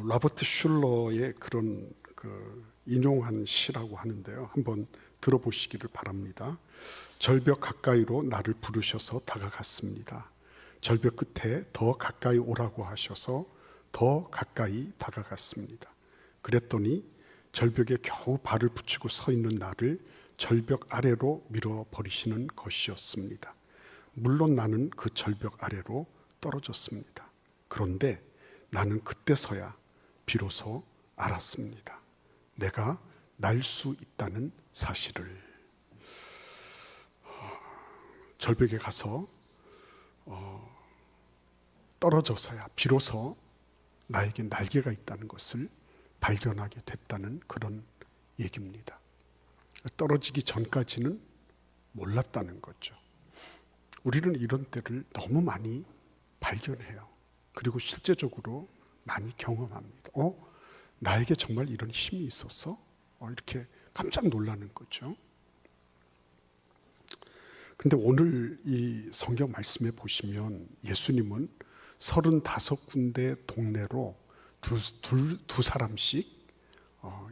로버트 슐러의 그런 인용한 시라고 하는데요. 한번 들어보시기를 바랍니다. 절벽 가까이로 나를 부르셔서 다가갔습니다. 절벽 끝에 더 가까이 오라고 하셔서 더 가까이 다가갔습니다. 그랬더니 절벽에 겨우 발을 붙이고 서 있는 나를 절벽 아래로 밀어버리시는 것이었습니다. 물론 나는 그 절벽 아래로 떨어졌습니다. 그런데 나는 그때서야 비로소 알았습니다. 내가 날 수 있다는 사실을. 절벽에 가서 떨어져서야 비로소 나에게 날개가 있다는 것을 발견하게 됐다는 그런 얘기입니다. 떨어지기 전까지는 몰랐다는 거죠. 우리는 이런 때를 너무 많이 발견해요. 그리고 실제적으로 많이 경험합니다. 나에게 정말 이런 힘이 있었어? 이렇게 깜짝 놀라는 거죠. 근데 오늘 이 성경 말씀에 보시면 예수님은 35군데 동네로 두 사람씩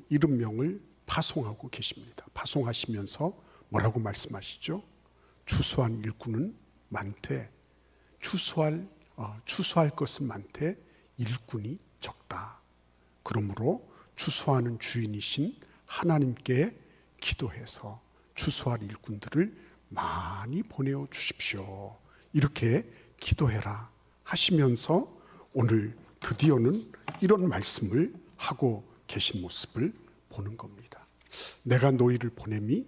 이름명을 파송하고 계십니다. 파송하시면서 뭐라고 말씀하시죠? 추수한 일꾼은 많되 추수할 것은 많되 일꾼이 적다. 그러므로 추수하는 주인이신 하나님께 기도해서 추수할 일꾼들을 많이 보내어 주십시오. 이렇게 기도해라 하시면서 오늘 드디어는 이런 말씀을 하고 계신 모습을 보는 겁니다. 내가 너희를 보냄이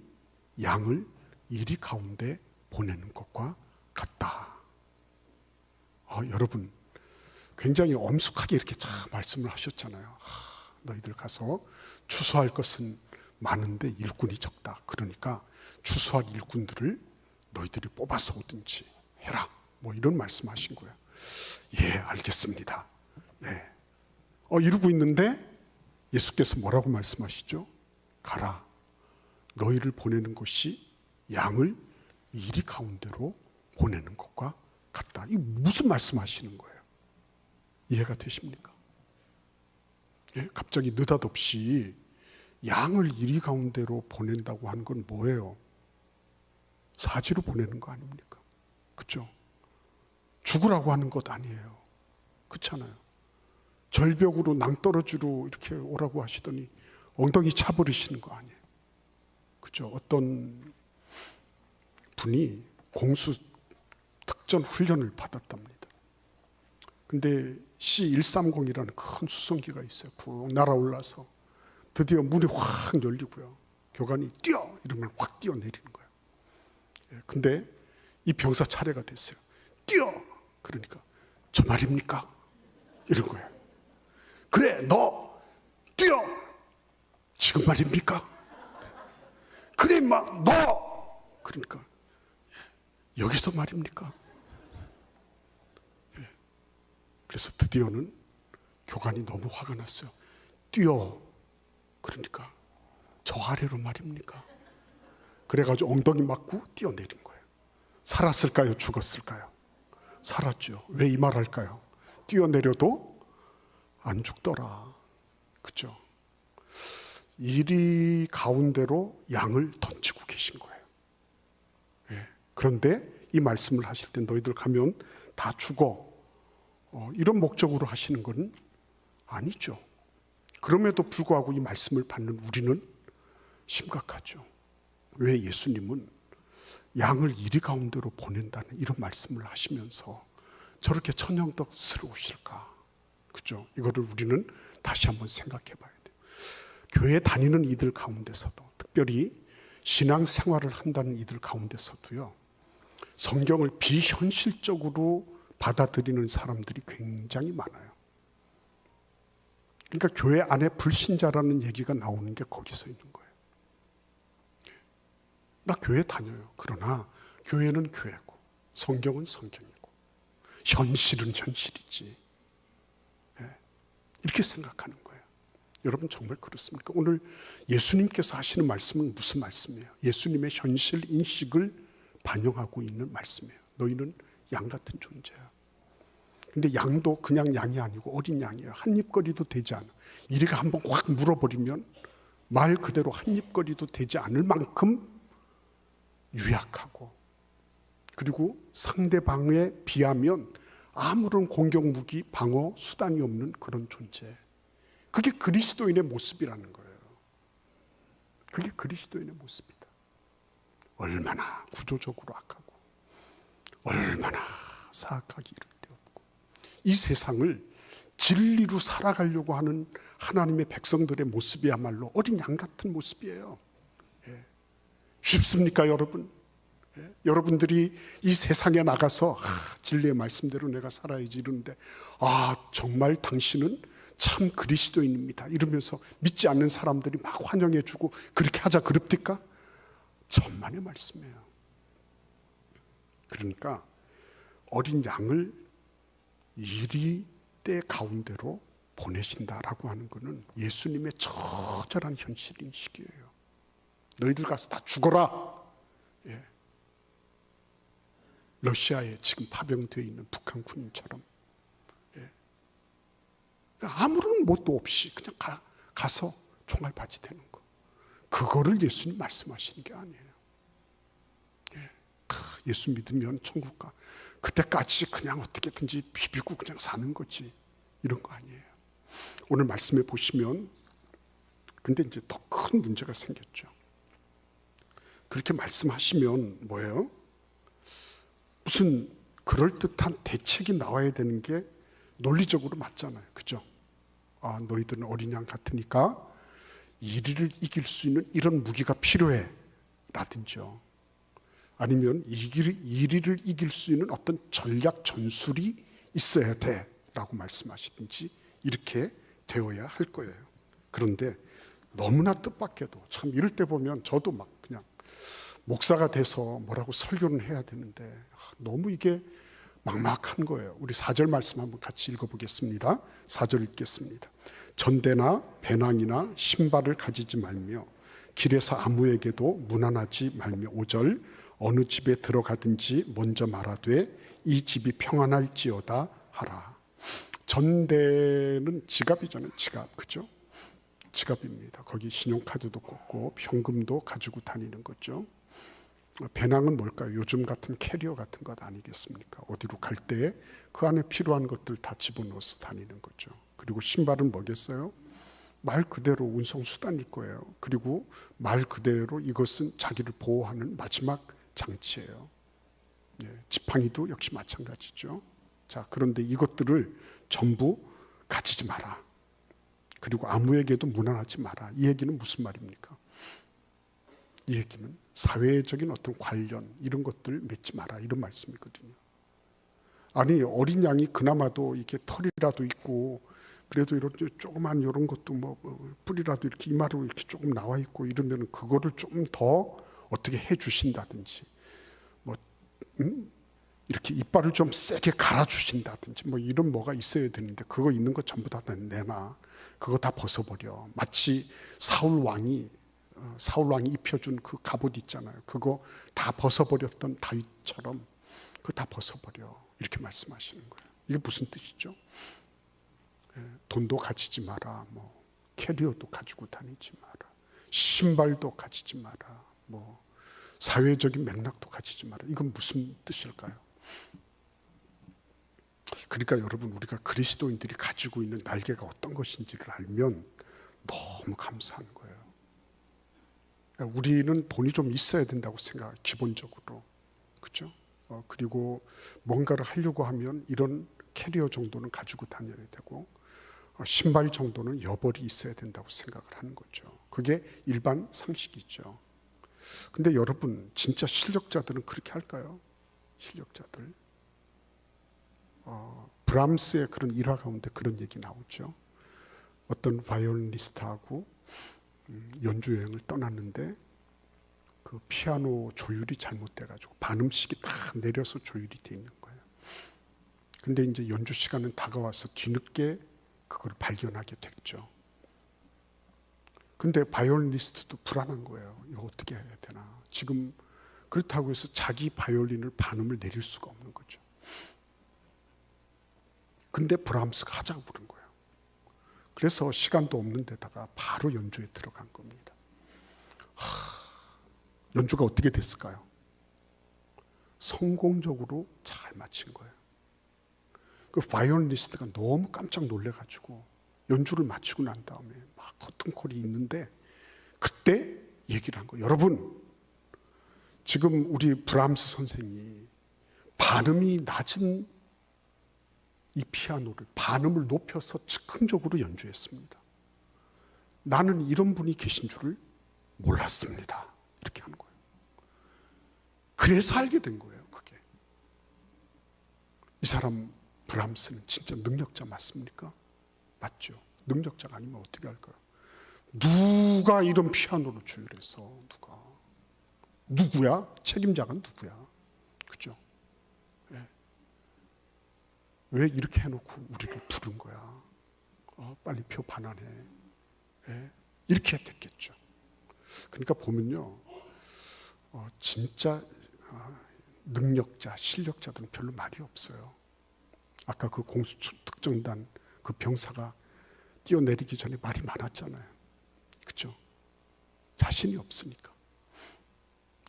양을 이리 가운데 보내는 것과 같다. 여러분 굉장히 엄숙하게 이렇게 참 말씀을 하셨잖아요. 너희들 가서 추수할 것은 많은데 일꾼이 적다. 그러니까 추수할 일꾼들을 너희들이 뽑아서 오든지 해라. 뭐 이런 말씀하신 거예요. 예, 알겠습니다. 예. 이러고 있는데 예수께서 뭐라고 말씀하시죠? 가라. 너희를 보내는 것이 양을 이리 가운데로 보내는 것과 같다. 이게 무슨 말씀하시는 거예요? 이해가 되십니까? 예, 갑자기 느닷없이 양을 이리 가운데로 보낸다고 하는 건 뭐예요? 사지로 보내는 거 아닙니까? 그렇죠? 죽으라고 하는 것 아니에요. 그렇잖아요. 절벽으로 낭떠러지로 이렇게 오라고 하시더니 엉덩이 차버리시는 거 아니에요. 그렇죠? 어떤 분이 공수 특전 훈련을 받았답니다. 근데 C-130이라는 큰 수송기가 있어요. 푹 날아올라서 드디어 문이 확 열리고요. 교관이 뛰어! 이러면 확 뛰어내리는 거예요. 근데 이 병사 차례가 됐어요. 뛰어! 그러니까 저 말입니까? 이런 거예요. 그래, 너 뛰어! 지금 말입니까? 그래, 임마, 너! 그러니까 여기서 말입니까? 그래서 드디어는 교관이 너무 화가 났어요. 뛰어! 그러니까 저 아래로 말입니까? 그래가지고 엉덩이 맞고 뛰어내린 거예요. 살았을까요? 죽었을까요? 살았죠. 왜 이 말 할까요? 뛰어내려도 안 죽더라. 그죠? 이리 가운데로 양을 던지고 계신 거예요. 예. 그런데 이 말씀을 하실 때 너희들 가면 다 죽어. 이런 목적으로 하시는 건 아니죠. 그럼에도 불구하고 이 말씀을 받는 우리는 심각하죠. 왜 예수님은 양을 이리 가운데로 보낸다는 이런 말씀을 하시면서 저렇게 천연덕스러우실까? 그죠? 이거를 우리는 다시 한번 생각해 봐야 돼요. 교회 다니는 이들 가운데서도, 특별히 신앙생활을 한다는 이들 가운데서도요, 성경을 비현실적으로 받아들이는 사람들이 굉장히 많아요. 그러니까 교회 안에 불신자라는 얘기가 나오는 게 거기서 있는 거예요. 나 교회 다녀요. 그러나 교회는 교회고 성경은 성경이고 현실은 현실이지. 이렇게 생각하는 거예요. 여러분 정말 그렇습니까? 오늘 예수님께서 하시는 말씀은 무슨 말씀이에요? 예수님의 현실 인식을 반영하고 있는 말씀이에요. 너희는 양 같은 존재야. 근데 양도 그냥 양이 아니고 어린 양이에요. 한 입거리도 되지 않아. 이리가 한번 확 물어버리면 말 그대로 한 입거리도 되지 않을 만큼 유약하고, 그리고 상대방에 비하면 아무런 공격 무기, 방어 수단이 없는 그런 존재. 그게 그리스도인의 모습이라는 거예요. 그게 그리스도인의 모습이다. 얼마나 구조적으로 악하고 얼마나 사악하기 이를 데 없고, 이 세상을 진리로 살아가려고 하는 하나님의 백성들의 모습이야말로 어린 양 같은 모습이에요. 쉽습니까, 여러분? 여러분들이 이 세상에 나가서 진리의 말씀대로 내가 살아야지 이러는데, 정말 당신은 참 그리스도인입니다 이러면서 믿지 않는 사람들이 막 환영해주고 그렇게 하자 그럽니까? 천만의 말씀이에요. 그러니까 어린 양을 이리 때 가운데로 보내신다라고 하는 것은 예수님의 처절한 현실인식이에요. 너희들 가서 다 죽어라. 러시아에 지금 파병되어 있는 북한 군인처럼 아무런 뭣도 없이 그냥 가서 총알 바치되는 거, 그거를 예수님 말씀하시는 게 아니에요. 예수 믿으면 천국 가, 그때까지 그냥 어떻게든지 비비고 그냥 사는 거지, 이런 거 아니에요. 오늘 말씀에 보시면 근데 이제 더 큰 문제가 생겼죠. 그렇게 말씀하시면 뭐예요? 무슨 그럴듯한 대책이 나와야 되는 게 논리적으로 맞잖아요. 그죠? 너희들은 어린 양 같으니까 이리를 이길 수 있는 이런 무기가 필요해 라든지요. 아니면 이리를 이길 수 있는 어떤 전략 전술이 있어야 돼 라고 말씀하시든지 이렇게 되어야 할 거예요. 그런데 너무나 뜻밖에도 참 이럴 때 보면 저도 막 그냥 목사가 돼서 뭐라고 설교를 해야 되는데 너무 이게 막막한 거예요. 우리 4절 말씀 한번 같이 읽어보겠습니다. 4절 읽겠습니다. 전대나 배낭이나 신발을 가지지 말며 길에서 아무에게도 무난하지 말며 5절 어느 집에 들어가든지 먼저 말하되 이 집이 평안할지어다 하라. 전대는 지갑이잖아요. 지갑, 그죠? 지갑입니다. 거기 신용카드도 꽂고 현금도 가지고 다니는 거죠. 배낭은 뭘까요? 요즘 같은 캐리어 같은 것 아니겠습니까? 어디로 갈 때 그 안에 필요한 것들 다 집어넣어서 다니는 거죠. 그리고 신발은 뭐겠어요? 말 그대로 운송수단일 거예요. 그리고 말 그대로 이것은 자기를 보호하는 마지막 장치예요. 지팡이도 역시 마찬가지죠. 자, 그런데 이것들을 전부 가지지 마라. 그리고 아무에게도 무난하지 마라. 이 얘기는 무슨 말입니까? 이 얘기는 사회적인 어떤 관련 이런 것들 맺지 마라, 이런 말씀이거든요. 아니, 어린 양이 그나마도 이렇게 털이라도 있고 그래도 이런 조그만 이런 것도 뭐 뿌리라도 이렇게 이마로 이렇게 조금 나와 있고 이러면 그거를 좀 더 어떻게 해 주신다든지 뭐 이렇게 이빨을 좀 세게 갈아 주신다든지 뭐 이런 뭐가 있어야 되는데 그거 있는 거 전부 다 내놔. 그거 다 벗어버려. 마치 사울 왕이 입혀준 그 갑옷 있잖아요. 그거 다 벗어버렸던 다윗처럼 그거 다 벗어버려. 이렇게 말씀하시는 거예요. 이게 무슨 뜻이죠? 돈도 가지지 마라. 뭐 캐리어도 가지고 다니지 마라. 신발도 가지지 마라. 뭐 사회적인 맥락도 가지지 마라. 이건 무슨 뜻일까요? 그러니까 여러분, 우리가 그리스도인들이 가지고 있는 날개가 어떤 것인지를 알면 너무 감사한 거예요. 우리는 돈이 좀 있어야 된다고 생각해요. 기본적으로. 그렇죠? 그리고 뭔가를 하려고 하면 이런 캐리어 정도는 가지고 다녀야 되고 신발 정도는 여벌이 있어야 된다고 생각을 하는 거죠. 그게 일반 상식이죠. 근데 여러분, 진짜 실력자들은 그렇게 할까요? 실력자들. 브람스의 그런 일화 가운데 그런 얘기 나오죠. 어떤 바이올리니스트하고 연주 여행을 떠났는데 그 피아노 조율이 잘못돼가지고 반음씩이 다 내려서 조율이 돼 있는 거예요. 근데 이제 연주 시간은 다가와서 뒤늦게 그걸 발견하게 됐죠. 근데 바이올리니스트도 불안한 거예요. 이거 어떻게 해야 되나. 지금 그렇다고 해서 자기 바이올린을 반음을 내릴 수가 없는 거죠. 근데 브람스가 하자고 부른 거예요. 그래서 시간도 없는 데다가 바로 연주에 들어간 겁니다. 연주가 어떻게 됐을까요? 성공적으로 잘 마친 거예요. 그 바이올리니스트가 너무 깜짝 놀래가지고 연주를 마치고 난 다음에 막 커튼콜이 있는데 그때 얘기를 한 거예요. 여러분, 지금 우리 브람스 선생이 반음이 낮은 이 피아노를 반음을 높여서 즉흥적으로 연주했습니다. 나는 이런 분이 계신 줄을 몰랐습니다. 이렇게 하는 거예요. 그래서 알게 된 거예요. 그게. 이 사람 브람스는 진짜 능력자 맞습니까? 맞죠. 능력자가 아니면 어떻게 할까요? 누가 이런 피아노를 조율해서 누구야? 책임자가 누구야? 그죠? 예. 왜 이렇게 해놓고 우리를 부른 거야? 빨리 표 반환해. 예. 이렇게 됐겠죠. 그러니까 보면요, 진짜 능력자, 실력자들은 별로 말이 없어요. 아까 그 공수특정단 그 병사가 뛰어내리기 전에 말이 많았잖아요. 그죠? 자신이 없으니까.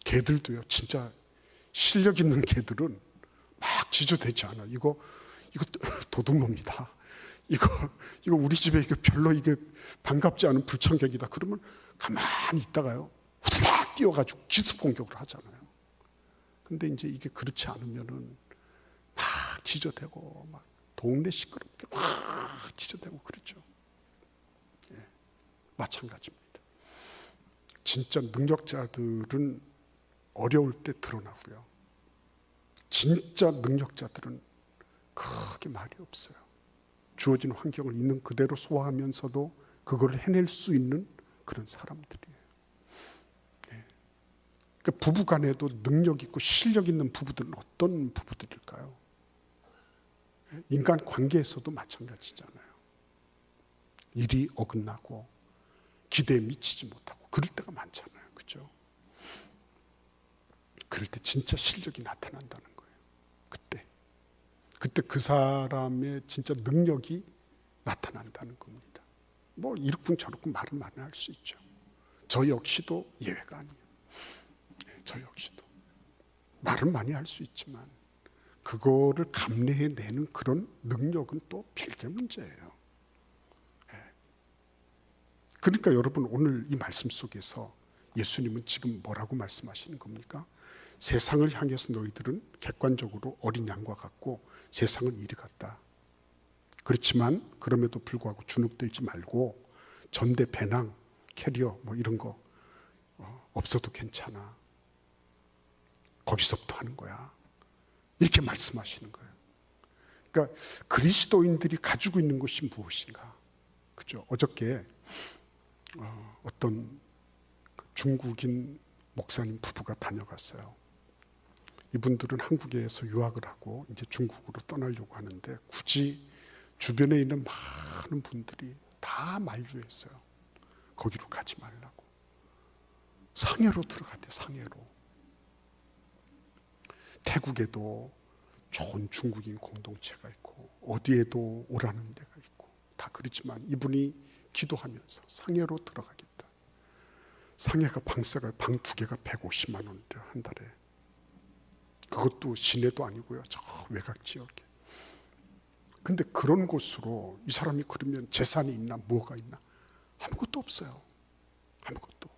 개들도요, 진짜 실력 있는 개들은 막 지저대지 않아. 이거 도둑놈이다. 이거 우리 집에 이거 별로 이게 반갑지 않은 불청객이다. 그러면 가만히 있다가요, 후다닥 뛰어가지고 기습 공격을 하잖아요. 근데 이제 이게 그렇지 않으면은 막 지저대고 막 동네 시끄럽게 막 지저대고 그렇죠. 예, 마찬가지입니다. 진짜 능력자들은 어려울 때 드러나고요. 진짜 능력자들은 크게 말이 없어요. 주어진 환경을 있는 그대로 소화하면서도 그걸 해낼 수 있는 그런 사람들이에요. 예. 그러니까 부부 간에도 능력 있고 실력 있는 부부들은 어떤 부부들일까요? 예. 인간 관계에서도 마찬가지잖아요. 일이 어긋나고 기대에 미치지 못하고 그럴 때가 많잖아요. 그죠? 그럴 때 진짜 실력이 나타난다는 거예요. 그때 그 사람의 진짜 능력이 나타난다는 겁니다. 뭐 이렇군 저렇군 말은 많이 할 수 있죠. 저 역시도 예외가 아니에요. 네, 저 역시도 말은 많이 할 수 있지만 그거를 감내해내는 그런 능력은 또 별개 문제예요. 네. 그러니까 여러분, 오늘 이 말씀 속에서 예수님은 지금 뭐라고 말씀하시는 겁니까? 세상을 향해서 너희들은 객관적으로 어린 양과 같고 세상은 이리 같다. 그렇지만 그럼에도 불구하고 주눅들지 말고 전대, 배낭, 캐리어 뭐 이런 거 없어도 괜찮아. 거기서부터 하는 거야. 이렇게 말씀하시는 거예요. 그러니까 그리스도인들이 가지고 있는 것이 무엇인가? 그죠? 어저께 어떤 중국인 목사님 부부가 다녀갔어요. 이분들은 한국에서 유학을 하고 이제 중국으로 떠나려고 하는데 굳이 주변에 있는 많은 분들이 다 만류했어요. 거기로 가지 말라고. 상해로 들어갔대. 상해로. 태국에도 좋은 중국인 공동체가 있고 어디에도 오라는 데가 있고 다 그렇지만 이분이 기도하면서 상해로 들어가겠다. 상해가 방세가 방 2개가 150만 원이래요. 한 달에. 그것도 시내도 아니고요. 저 외곽 지역에. 근데 그런 곳으로 이 사람이 그러면 재산이 있나 뭐가 있나? 아무것도 없어요. 아무것도.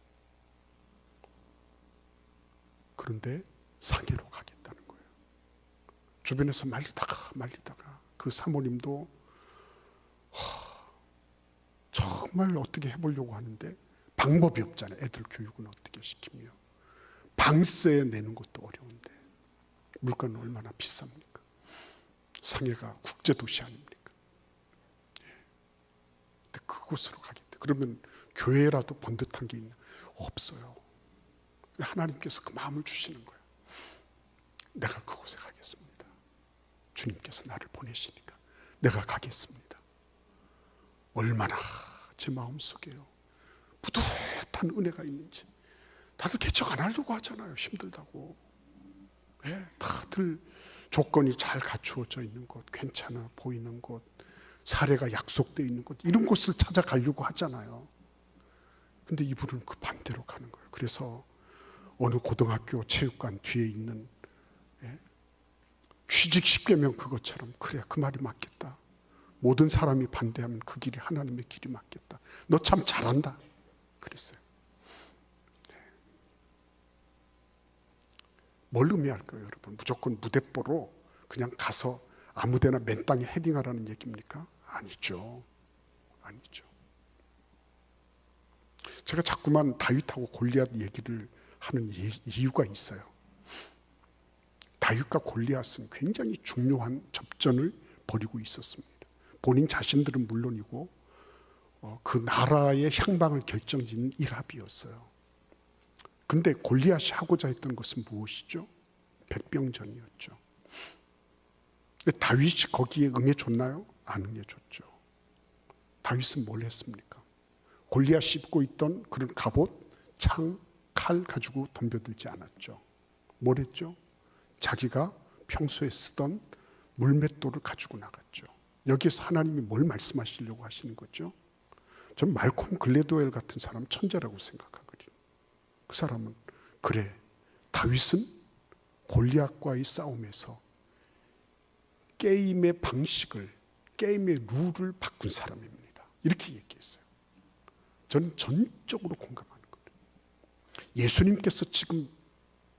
그런데 상해로 가겠다는 거예요. 주변에서 말리다가 그 사모님도 정말 어떻게 해보려고 하는데 방법이 없잖아요. 애들 교육은 어떻게 시키며. 방세 내는 것도 어려운데 물가는 얼마나 비쌉니까? 상해가 국제도시 아닙니까? 예. 근데 그곳으로 가겠다. 그러면 교회라도 번듯한 게 있나? 없어요. 하나님께서 그 마음을 주시는 거예요. 내가 그곳에 가겠습니다. 주님께서 나를 보내시니까 내가 가겠습니다. 얼마나 제 마음속에요 뿌듯한 은혜가 있는지. 다들 개척 안 하려고 하잖아요. 힘들다고. 예, 다들 조건이 잘 갖추어져 있는 곳, 괜찮아 보이는 곳, 사례가 약속되어 있는 곳, 이런 곳을 찾아가려고 하잖아요. 근데 이분은 그 반대로 가는 거예요. 그래서 어느 고등학교 체육관 뒤에 있는 취직 10계명 그것처럼, 그래 그 말이 맞겠다. 모든 사람이 반대하면 그 길이 하나님의 길이 맞겠다. 너 참 잘한다. 그랬어요. 뭘 의미할까요, 여러분? 무조건 무대뽀로 그냥 가서 아무데나 맨 땅에 헤딩하라는 얘기입니까? 아니죠. 아니죠. 제가 자꾸만 다윗하고 골리앗 얘기를 하는 이유가 있어요. 다윗과 골리앗은 굉장히 중요한 접전을 벌이고 있었습니다. 본인 자신들은 물론이고 그 나라의 향방을 결정짓는 일합이었어요. 근데 골리앗이 하고자 했던 것은 무엇이죠? 백병전이었죠. 근데 다윗이 거기에 응해줬나요? 안 응해줬죠. 다윗은 뭘 했습니까? 골리앗이 입고 있던 그런 갑옷, 창, 칼 가지고 덤벼들지 않았죠. 뭘 했죠? 자기가 평소에 쓰던 물맷돌을 가지고 나갔죠. 여기에서 하나님이 뭘 말씀하시려고 하시는 거죠? 전 말콤 글래도웰 같은 사람 천재라고 생각하거든요. 그 사람은 그래, 다윗은 골리앗과의 싸움에서 게임의 방식을, 게임의 룰을 바꾼 사람입니다. 이렇게 얘기했어요. 저는 전적으로 공감하는 거예요. 예수님께서 지금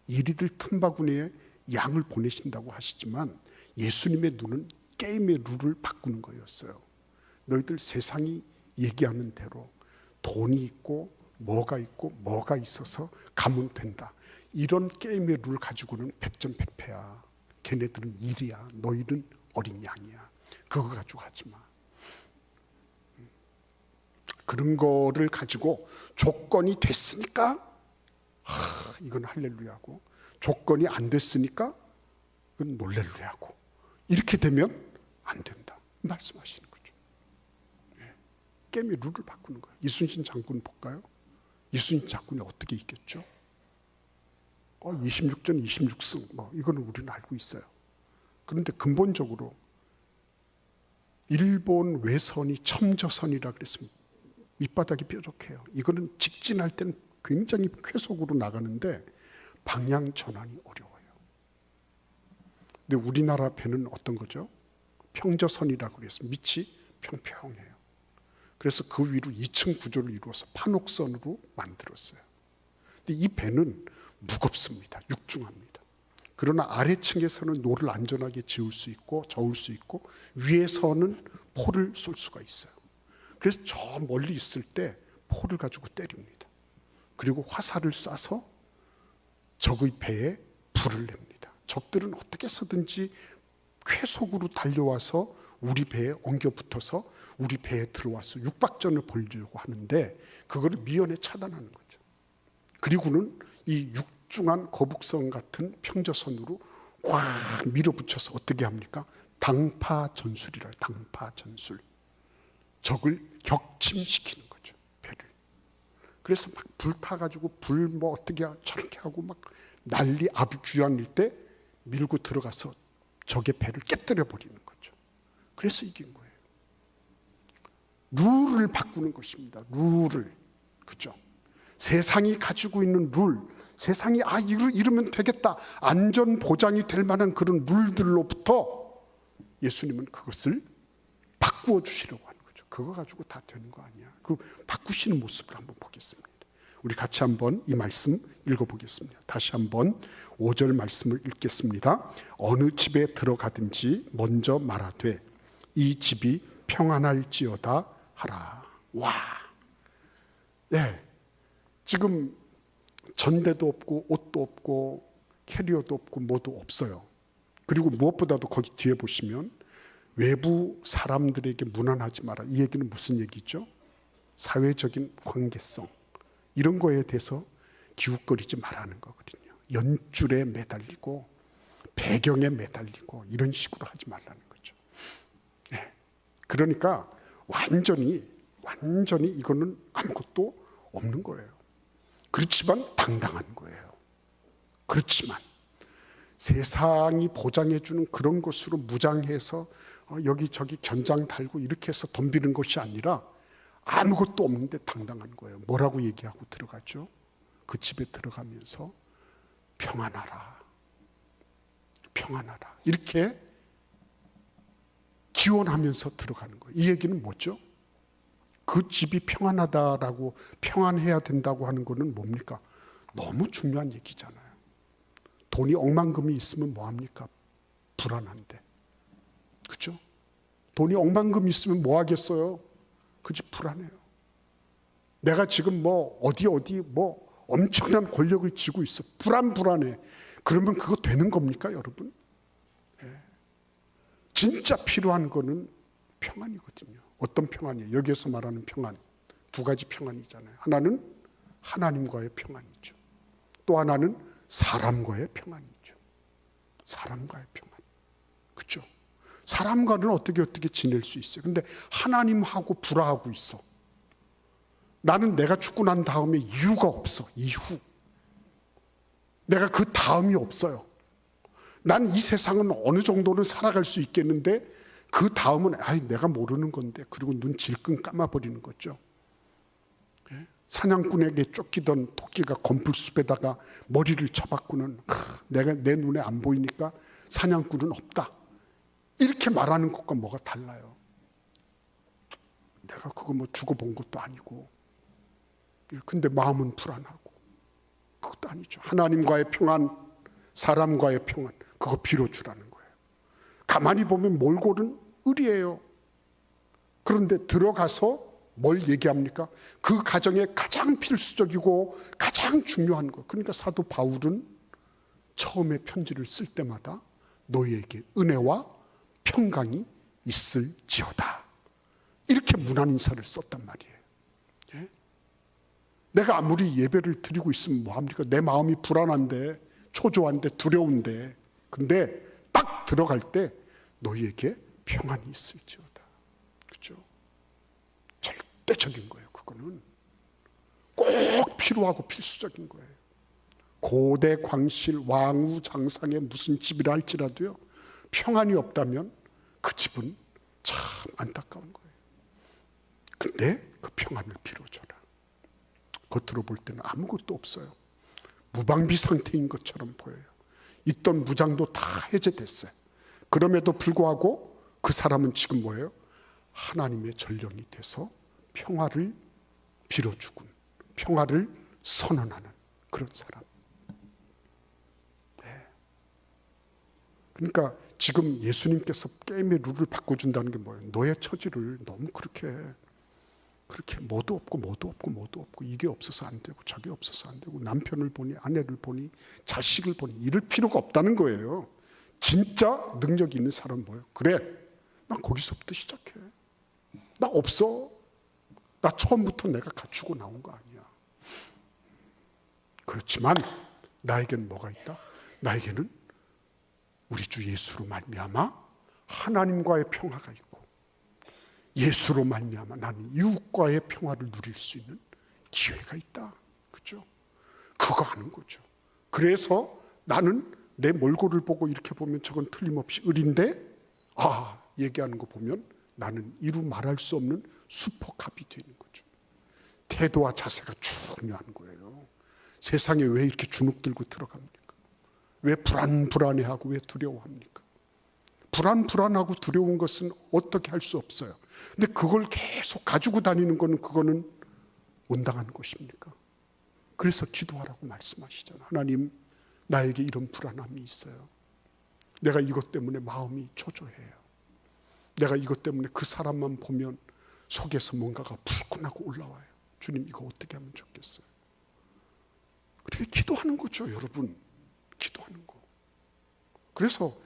이리들 틈바구니에 양을 보내신다고 하시지만 예수님의 눈은 게임의 룰을 바꾸는 거였어요. 너희들 세상이 얘기하는 대로 돈이 있고 뭐가 있고 뭐가 있어서 가면 된다. 이런 게임의 룰 가지고는 백전백패야. 걔네들은 일이야. 너희는 어린 양이야. 그거 가지고 하지 마. 그런 거를 가지고 조건이 됐으니까 이건 할렐루야고, 조건이 안 됐으니까 그건 놀렐루야고, 이렇게 되면 안 된다 말씀하시는 거죠. 게임의 룰을 바꾸는 거예요. 이순신 장군 볼까요? 이순신 장군이 어떻게 이겼죠? 26전 26승 뭐 이거는 우리는 알고 있어요. 그런데 근본적으로 일본 외선이 첨저선이라 그랬습니다. 밑바닥이 뾰족해요. 이거는 직진할 때는 굉장히 쾌속으로 나가는데 방향 전환이 어려워요. 근데 우리나라 배는 어떤 거죠? 평저선이라고 그래서 밑이 평평해요. 그래서 그 위로 2층 구조를 이루어서 판옥선으로 만들었어요. 근데 이 배는 무겁습니다. 육중합니다. 그러나 아래층에서는 노를 안전하게 지을 수 있고 저을 수 있고 위에서는 포를 쏠 수가 있어요. 그래서 저 멀리 있을 때 포를 가지고 때립니다. 그리고 화살을 쏴서 적의 배에 불을 냅니다. 적들은 어떻게 해서든지 쾌속으로 달려와서 우리 배에 엉겨 붙어서 우리 배에 들어와서 육박전을 벌이려고 하는데 그거를 미연에 차단하는 거죠. 그리고는 이 육중한 거북선 같은 평저선으로 꽉 밀어붙여서 어떻게 합니까? 당파전술이라. 당파전술. 적을 격침시키는 거죠, 배를. 그래서 막 불타가지고 불 뭐 어떻게 저렇게 하고 막 난리 아부귀환일 때 밀고 들어가서 적의 배를 깨뜨려 버리는 거죠. 그래서 이긴 거예요. 룰을 바꾸는 것입니다. 룰을. 그죠? 세상이 가지고 있는 룰, 세상이 이러면 되겠다, 안전 보장이 될 만한 그런 룰들로부터 예수님은 그것을 바꾸어 주시려고 하는 거죠. 그거 가지고 다 되는 거 아니야. 그 바꾸시는 모습을 한번 보겠습니다. 우리 같이 한번 이 말씀 읽어보겠습니다. 다시 한번 5절 말씀을 읽겠습니다. 어느 집에 들어가든지 먼저 말하되 이 집이 평안할지어다 하라. 와, 네, 지금 전대도 없고 옷도 없고 캐리어도 없고 뭐도 없어요. 그리고 무엇보다도 거기 뒤에 보시면 외부 사람들에게 무난하지 마라. 이 얘기는 무슨 얘기죠? 사회적인 관계성, 이런 거에 대해서 기웃거리지 말라는 거거든요. 연줄에 매달리고 배경에 매달리고 이런 식으로 하지 말라는 거죠. 네. 그러니까 완전히 이거는 아무것도 없는 거예요. 그렇지만 당당한 거예요. 그렇지만 세상이 보장해주는 그런 것으로 무장해서 여기저기 견장 달고 이렇게 해서 덤비는 것이 아니라 아무것도 없는데 당당한 거예요. 뭐라고 얘기하고 들어가죠? 그 집에 들어가면서 평안하라, 평안하라 이렇게 기원하면서 들어가는 거예요. 이 얘기는 뭐죠? 그 집이 평안하다라고, 평안해야 된다고 하는 거는 뭡니까? 너무 중요한 얘기잖아요. 돈이 억만금이 있으면 뭐합니까? 불안한데, 그죠? 돈이 억만금 있으면 뭐 하겠어요? 그 집 불안해요. 내가 지금 뭐 어디 뭐 엄청난 권력을 쥐고 있어. 불안해. 그러면 그거 되는 겁니까, 여러분? 예. 진짜 필요한 거는 평안이거든요. 어떤 평안이에요? 여기에서 말하는 평안, 두 가지 평안이잖아요. 하나는 하나님과의 평안이죠. 또 하나는 사람과의 평안이죠. 사람과의 평안, 그렇죠? 사람과는 어떻게 지낼 수 있어요. 근데 하나님하고 불화하고 있어. 나는 내가 죽고 난 다음에 이유가 없어. 이후 내가 그 다음이 없어요. 난 이 세상은 어느 정도는 살아갈 수 있겠는데 그 다음은 내가 모르는 건데, 그리고 눈 질끈 감아버리는 거죠. 사냥꾼에게 쫓기던 토끼가 검풀숲에다가 머리를 쳐박고는 내가 내 눈에 안 보이니까 사냥꾼은 없다, 이렇게 말하는 것과 뭐가 달라요? 내가 그거 뭐 죽어본 것도 아니고, 근데 마음은 불안하고, 그것도 아니죠. 하나님과의 평안, 사람과의 평안, 그거 빌어주라는 거예요. 가만히 보면 몰골은 을이에요. 그런데 들어가서 뭘 얘기합니까? 그 가정에 가장 필수적이고 가장 중요한 것. 그러니까 사도 바울은 처음에 편지를 쓸 때마다 너희에게 은혜와 평강이 있을지어다, 이렇게 문안 인사를 썼단 말이에요. 예? 내가 아무리 예배를 드리고 있으면 뭐합니까? 내 마음이 불안한데, 초조한데, 두려운데, 근데 딱 들어갈 때 너희에게 평안이 있을지어다. 그렇죠? 절대적인 거예요. 그거는 꼭 필요하고 필수적인 거예요. 고대 광실 왕후 장상의 무슨 집이라 할지라도요, 평안이 없다면 그 집은 참 안타까운 거예요. 근데 그 평안을 빌어줘라. 겉으로 볼 때는 아무것도 없어요. 무방비 상태인 것처럼 보여요. 있던 무장도 다 해제됐어요. 그럼에도 불구하고 그 사람은 지금 뭐예요? 하나님의 전령이 돼서 평화를 빌어주군, 평화를 선언하는 그런 사람. 네. 그러니까 지금 예수님께서 게임의 룰을 바꿔준다는 게 뭐예요? 너의 처지를 너무 그렇게 뭐도 없고 이게 없어서 안 되고 저게 없어서 안 되고, 남편을 보니 아내를 보니 자식을 보니 이럴 필요가 없다는 거예요. 진짜 능력 있는 사람은 뭐예요? 그래, 난 거기서부터 시작해. 나 없어. 나 처음부터 내가 갖추고 나온 거 아니야. 그렇지만 나에게는 뭐가 있다? 나에게는 우리 주 예수로 말미암아 하나님과의 평화가 있고, 예수로 말미암아 나는 이웃과의 평화를 누릴 수 있는 기회가 있다. 그렇죠? 그거 아는 거죠. 그래서 나는 내 몰골을 보고 이렇게 보면 저건 틀림없이 을인데, 얘기하는 거 보면 나는 이루 말할 수 없는 슈퍼캅이 되는 거죠. 태도와 자세가 중요한 거예요. 세상에 왜 이렇게 주눅 들고 들어갑니까? 왜 불안해하고 왜 두려워합니까? 불안하고 두려운 것은 어떻게 할 수 없어요. 근데 그걸 계속 가지고 다니는 거는, 그거는 온당한 것입니까? 그래서 기도하라고 말씀하시잖아요. 하나님, 나에게 이런 불안함이 있어요. 내가 이것 때문에 마음이 초조해요. 내가 이것 때문에 그 사람만 보면 속에서 뭔가가 불끈하고 올라와요. 주님, 이거 어떻게 하면 좋겠어요? 그렇게 기도하는 거죠, 여러분. 기도하는 거. 그래서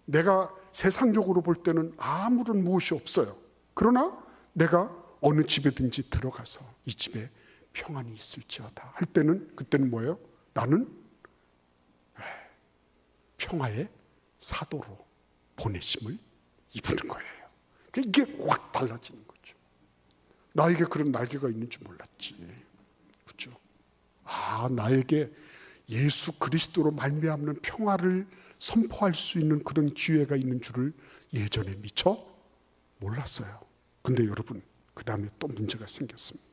내가 세상적으로 볼 때는 아무런 무엇이 없어요. 그러나 내가 어느 집에든지 들어가서 이 집에 평안이 있을지어다 할 때는, 그때는 뭐예요? 나는 평화의 사도로 보내심을 입는 거예요. 이게 확 달라지는 거죠. 나에게 그런 날개가 있는 줄 몰랐지. 그렇죠? 나에게 예수 그리스도로 말미암는 평화를 선포할 수 있는 그런 기회가 있는 줄을 예전에 미처 몰랐어요. 근데 여러분, 그 다음에 또 문제가 생겼습니다.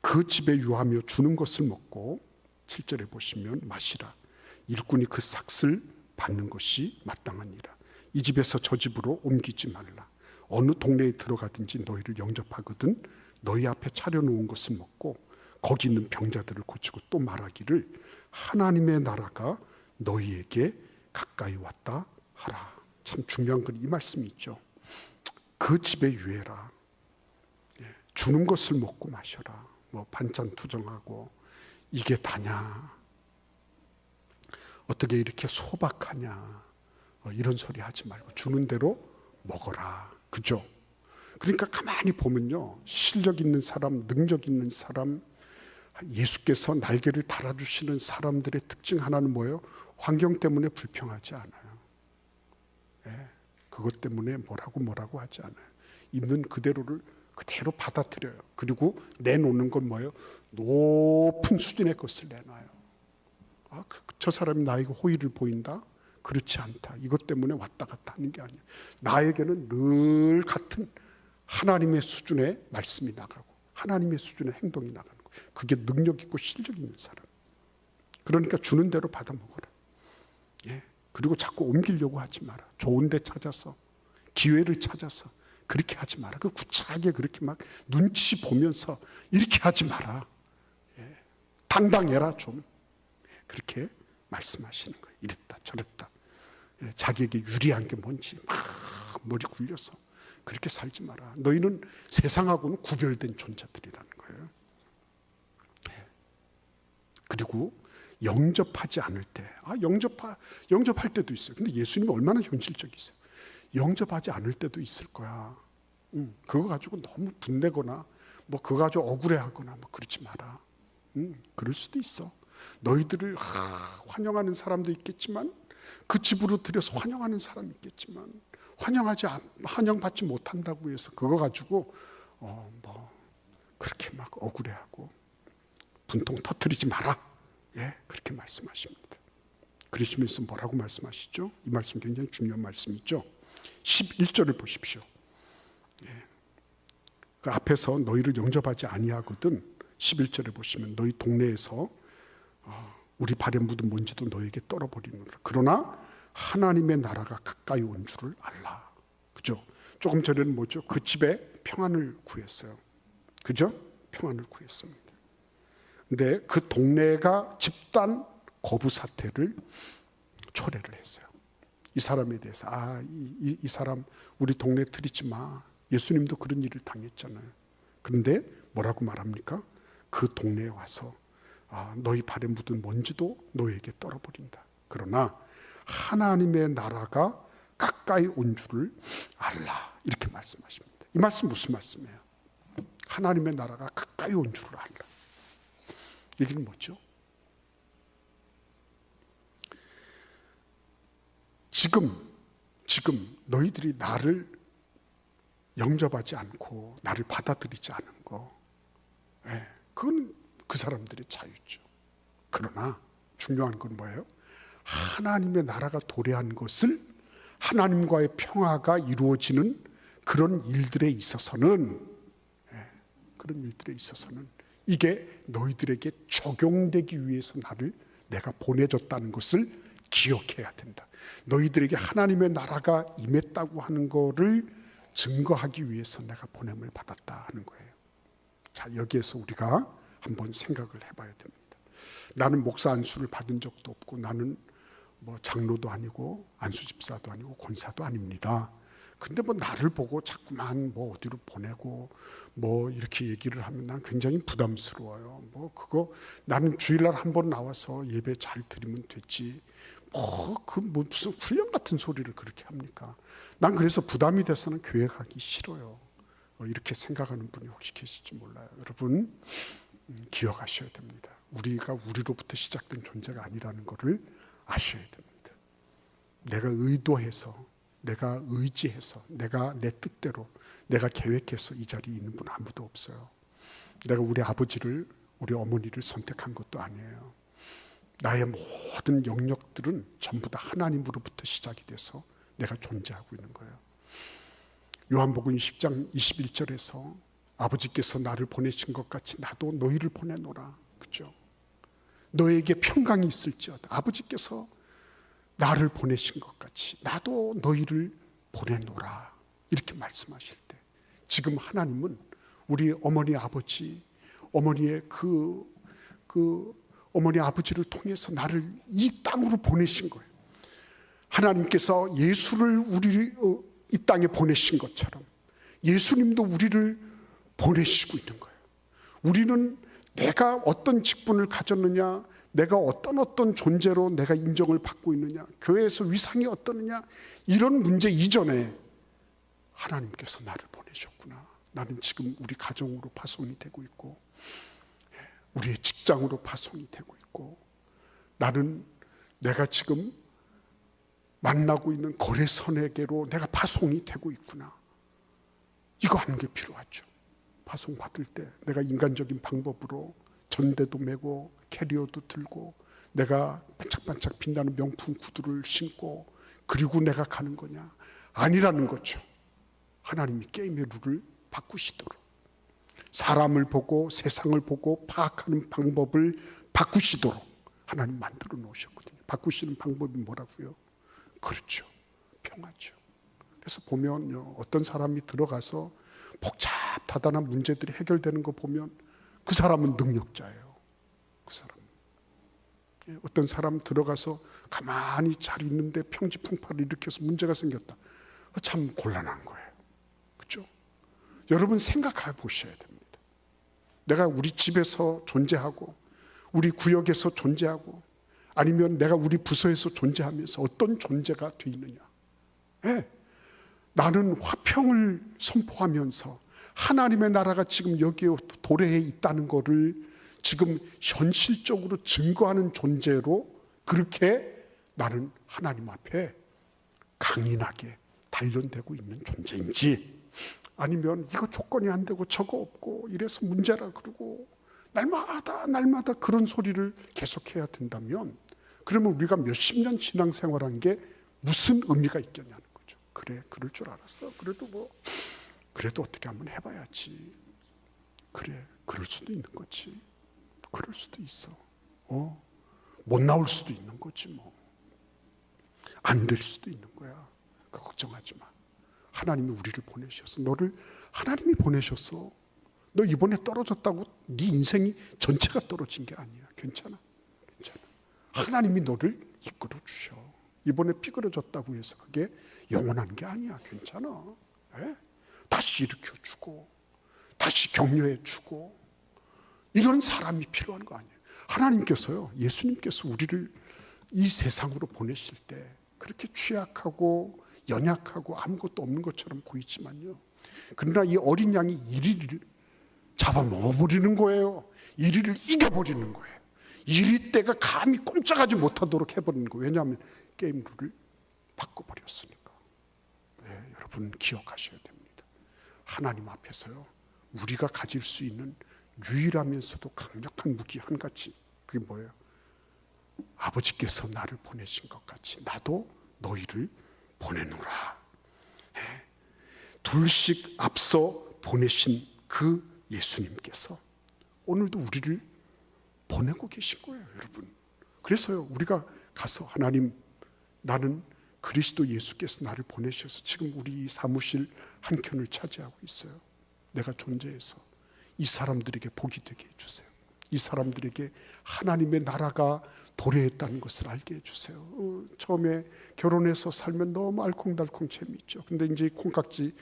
그 집에 유하며 주는 것을 먹고 7절에 보시면 마시라. 일꾼이 그 삭을 받는 것이 마땅하니라. 이 집에서 저 집으로 옮기지 말라. 어느 동네에 들어가든지 너희를 영접하거든 너희 앞에 차려놓은 것을 먹고 거기 있는 병자들을 고치고 또 말하기를 하나님의 나라가 너희에게 가까이 왔다 하라. 참 중요한 건 이 말씀이 있죠. 그 집에 유해라. 주는 것을 먹고 마셔라. 뭐 반찬 투정하고 이게 다냐, 어떻게 이렇게 소박하냐, 이런 소리 하지 말고 주는 대로 먹어라. 그죠? 그러니까 가만히 보면요, 실력 있는 사람, 능력 있는 사람, 예수께서 날개를 달아주시는 사람들의 특징 하나는 뭐예요? 환경 때문에 불평하지 않아요. 그것 때문에 뭐라고 하지 않아요. 있는 그대로를 그대로 받아들여요. 그리고 내놓는 건 뭐예요? 높은 수준의 것을 내놔요. 저 사람이 나에게 호의를 보인다? 그렇지 않다. 이것 때문에 왔다 갔다 하는 게 아니에요. 나에게는 늘 같은 하나님의 수준의 말씀이 나가고 하나님의 수준의 행동이 나가는 거예요. 그게 능력 있고 실력 있는 사람. 그러니까 주는 대로 받아 먹어라. 그리고 자꾸 옮기려고 하지 마라. 좋은 데 찾아서, 기회를 찾아서 그렇게 하지 마라. 그 구차하게 그렇게 막 눈치 보면서 이렇게 하지 마라. 당당해라 좀. 그렇게 말씀하시는 거예요. 이랬다 저랬다. 자기에게 유리한 게 뭔지 막 머리 굴려서 그렇게 살지 마라. 너희는 세상하고는 구별된 존재들이라는 거예요. 그리고 영접하지 않을 때, 영접할 때도 있어요. 근데 예수님이 얼마나 현실적이세요. 영접하지 않을 때도 있을 거야. 그거 가지고 너무 분내거나 뭐 그거 가지고 억울해하거나 뭐 그러지 마라. 그럴 수도 있어. 너희들을 환영하는 사람도 있겠지만, 그 집으로 들여서 환영하는 사람이 있겠지만, 환영받지 못한다고 해서 그거 가지고 뭐 그렇게 막 억울해하고 분통 터뜨리지 마라. 그렇게 말씀하십니다. 그러시면서 뭐라고 말씀하시죠? 이 말씀 굉장히 중요한 말씀이죠. 11절을 보십시오. 그 앞에서 너희를 영접하지 아니하거든 11절에 보시면 너희 동네에서 우리 발에 묻은 먼지도 너에게 떨어버리노라. 그러나 하나님의 나라가 가까이 온 줄을 알라. 그죠? 조금 전에는 뭐죠? 그 집에 평안을 구했어요. 그죠? 평안을 구했습니다. 근데 그 동네가 집단 거부 사태를 초래를 했어요. 이 사람에 대해서 이 사람 우리 동네 들이지 마. 예수님도 그런 일을 당했잖아요. 그런데 뭐라고 말합니까? 그 동네에 와서 너희 발에 묻은 먼지도 너에게 떨어버린다. 그러나 하나님의 나라가 가까이 온 줄을 알라. 이렇게 말씀하십니다. 이 말씀 무슨 말씀이에요? 하나님의 나라가 가까이 온 줄을 알라. 얘기는 뭐죠? 지금 너희들이 나를 영접하지 않고 나를 받아들이지 않은 거, 그건 그 사람들의 자유죠. 그러나 중요한 건 뭐예요? 하나님의 나라가 도래한 것을, 하나님과의 평화가 이루어지는 그런 일들에 있어서는 이게 너희들에게 적용되기 위해서 내가 보내줬다는 것을 기억해야 된다. 너희들에게 하나님의 나라가 임했다고 하는 거를 증거하기 위해서 내가 보냄을 받았다 하는 거예요. 자, 여기에서 우리가 한번 생각을 해봐야 됩니다. 나는 목사 안수를 받은 적도 없고, 나는 뭐 장로도 아니고 안수집사도 아니고 권사도 아닙니다. 근데 뭐 나를 보고 자꾸만 뭐 어디로 보내고 뭐 이렇게 얘기를 하면 난 굉장히 부담스러워요. 뭐 그거 나는 주일날 한번 나와서 예배 잘 드리면 됐지. 뭐 무슨 훈련 같은 소리를 그렇게 합니까? 난 그래서 부담이 돼서는 교회 가기 싫어요. 이렇게 생각하는 분이 혹시 계실지 몰라요. 여러분 기억하셔야 됩니다. 우리가 우리로부터 시작된 존재가 아니라는 것을 아셔야 됩니다. 내가 의도해서, 내가 의지해서, 내가 내 뜻대로, 내가 계획해서 이 자리에 있는 분 아무도 없어요. 내가 우리 아버지를, 우리 어머니를 선택한 것도 아니에요. 나의 모든 영역들은 전부 다 하나님으로부터 시작이 돼서 내가 존재하고 있는 거예요. 요한복음 10장 21절에서 아버지께서 나를 보내신 것 같이 나도 너희를 보내노라. 그죠? 너에게 평강이 있을지어다. 아버지께서 나를 보내신 것 같이 나도 너희를 보내노라. 이렇게 말씀하실 때 지금 하나님은 우리 어머니 아버지, 어머니의 어머니 아버지를 통해서 나를 이 땅으로 보내신 거예요. 하나님께서 예수를 이 땅에 보내신 것처럼 예수님도 우리를 보내시고 있는 거예요. 우리는 내가 어떤 직분을 가졌느냐, 내가 어떤 존재로 내가 인정을 받고 있느냐, 교회에서 위상이 어떠느냐, 이런 문제 이전에 하나님께서 나를 보내셨구나. 나는 지금 우리 가정으로 파송이 되고 있고, 우리의 직장으로 파송이 되고 있고, 나는 내가 지금 만나고 있는 거래선에게로 내가 파송이 되고 있구나. 이거 하는 게 필요하죠. 파송 받을 때 내가 인간적인 방법으로 전대도 메고 캐리어도 들고 내가 반짝반짝 빛나는 명품 구두를 신고 그리고 내가 가는 거냐? 아니라는 거죠. 하나님이 게임의 룰을 바꾸시도록, 사람을 보고 세상을 보고 파악하는 방법을 바꾸시도록 하나님 만들어 놓으셨거든요. 바꾸시는 방법이 뭐라고요? 그렇죠. 평화죠. 그래서 보면요, 어떤 사람이 들어가서 복잡하다는 문제들이 해결되는 거 보면 그 사람은 능력자예요. 그 사람. 어떤 사람 들어가서 가만히 잘 있는데 평지풍파를 일으켜서 문제가 생겼다. 참 곤란한 거예요. 그렇죠? 여러분 생각해 보셔야 됩니다. 내가 우리 집에서 존재하고 우리 구역에서 존재하고 아니면 내가 우리 부서에서 존재하면서 어떤 존재가 돼 있느냐. 네. 나는 화평을 선포하면서 하나님의 나라가 지금 여기에 도래해 있다는 것을 지금 현실적으로 증거하는 존재로 그렇게 나는 하나님 앞에 강인하게 단련되고 있는 존재인지, 아니면 이거 조건이 안 되고 저거 없고 이래서 문제라 그러고 날마다 그런 소리를 계속해야 된다면, 그러면 우리가 몇십 년 신앙생활한 게 무슨 의미가 있겠냐는 거죠. 그래, 그럴 줄 알았어. 그래도 어떻게 한번 해봐야지. 그래, 그럴 수도 있는 거지. 그럴 수도 있어. 못 나올 수도 있는 거지 뭐. 안 될 수도 있는 거야. 그 걱정하지 마. 하나님이 우리를 보내셨어. 너를 하나님이 보내셨어. 너 이번에 떨어졌다고 네 인생이 전체가 떨어진 게 아니야. 괜찮아. 하나님이 너를 이끌어 주셔. 이번에 삐그러졌다고 해서 그게 영원한 게 아니야. 괜찮아. 네? 다시 일으켜주고 다시 격려해주고 이런 사람이 필요한 거 아니에요. 하나님께서요, 예수님께서 우리를 이 세상으로 보내실 때 그렇게 취약하고 연약하고 아무것도 없는 것처럼 보이지만요, 그러나 이 어린 양이 이리를 잡아먹어버리는 거예요. 이리를 이겨버리는 거예요. 이리 때가 감히 꼼짝하지 못하도록 해버리는 거예요. 왜냐하면 게임 룰을 바꿔버렸으니까. 네, 여러분 기억하셔야 됩니다. 하나님 앞에서요, 우리가 가질 수 있는 유일하면서도 강력한 무기 한 가지, 그게 뭐예요? 아버지께서 나를 보내신 것 같이 나도 너희를 보내노라. 네. 둘씩 앞서 보내신 그 예수님께서 오늘도 우리를 보내고 계신 거예요, 여러분. 그래서요, 우리가 가서 하나님, 나는 그리스도 예수께서 나를 보내셔서 지금 우리 사무실 한 켠을 차지하고 있어요. 내가 존재해서 이 사람들에게 복이 되게 해주세요. 이 사람들에게 하나님의 나라가 도래했다는 것을 알게 해주세요. 처음에 결혼해서 살면 너무 알콩달콩 재미있죠. 근데 이제 콩깍지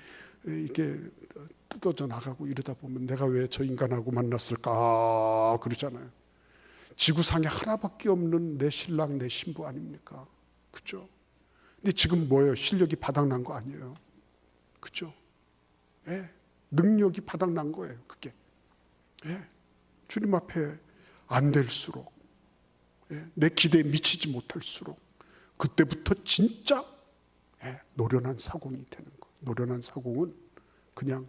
이게 뜯어져 나가고 이러다 보면 내가 왜 저 인간하고 만났을까 그러잖아요. 지구상에 하나밖에 없는 내 신랑 내 신부 아닙니까? 그죠? 근데 지금 뭐예요? 실력이 바닥난 거 아니에요? 그죠? 예, 능력이 바닥난 거예요, 그게. 예, 주님 앞에 안 될수록, 예, 내 기대에 미치지 못할수록 그때부터 진짜 노련한 사공이 되는 거예요. 노련한 사공은 그냥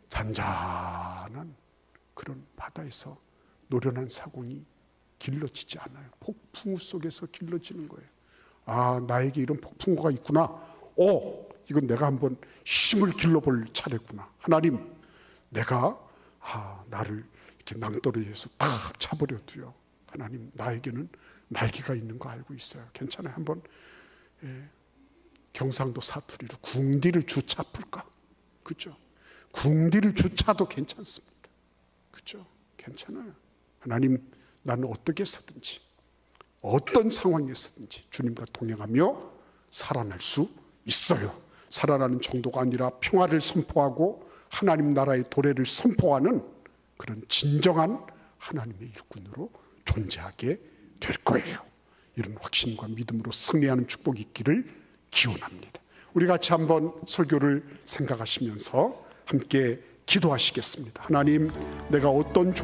잔잔한 그런 바다에서 노련한 사공이 길러지지 않아요. 폭풍우 속에서 길러지는 거예요. 아, 나에게 이런 폭풍우가 있구나. 이건 내가 한번 힘을 길러볼 차례구나. 하나님, 내가 나를 이렇게 낭떠러지에서 딱 차버려도요, 하나님, 나에게는 날개가 있는 거 알고 있어요. 괜찮아요. 한번 경상도 사투리로 궁디를 주차 풀까? 그죠? 궁디를 주차도 괜찮습니다. 그죠? 괜찮아요. 하나님, 나는 어떻게 해서든지 어떤 상황에서든지 주님과 동행하며 살아날 수 있어요. 살아나는 정도가 아니라 평화를 선포하고 하나님 나라의 도래를 선포하는 그런 진정한 하나님의 일꾼으로 존재하게 될 거예요. 이런 확신과 믿음으로 승리하는 축복이 있기를 기원합니다. 우리 같이 한번 설교를 생각하시면서 함께 기도하시겠습니다. 하나님, 내가 어떤